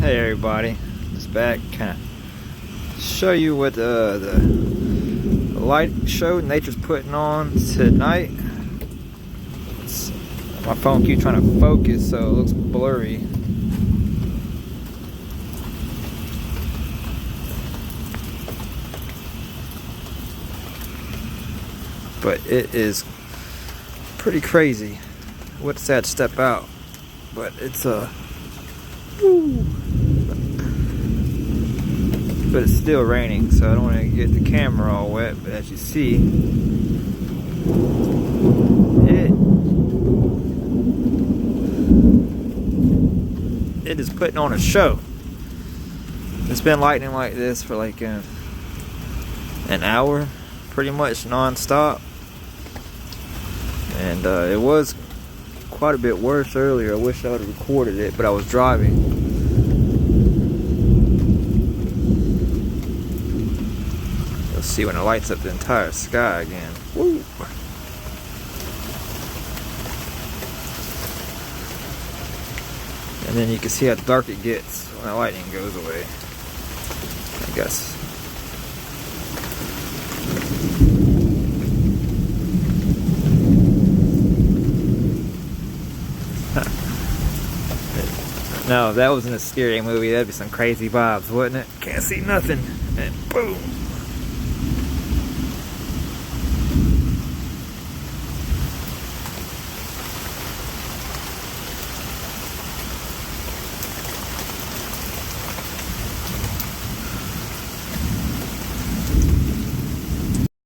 Hey everybody, just back kind of show you what the light show nature's putting on tonight. My phone keeps trying to focus so it looks blurry. But it is pretty crazy. What's that step out? But it's woo. But it's still raining, so I don't want to get the camera all wet. But as you see, it is putting on a show. It's been lightning like this for like an hour, pretty much non-stop. And it was quite a bit worse earlier. I wish I would have recorded it, but I was driving. You'll see when it lights up the entire sky again. Woo! And then you can see how dark it gets when the lightning goes away, I guess. No, if that wasn't a scary movie, that'd be some crazy vibes, wouldn't it? Can't see nothing, and boom.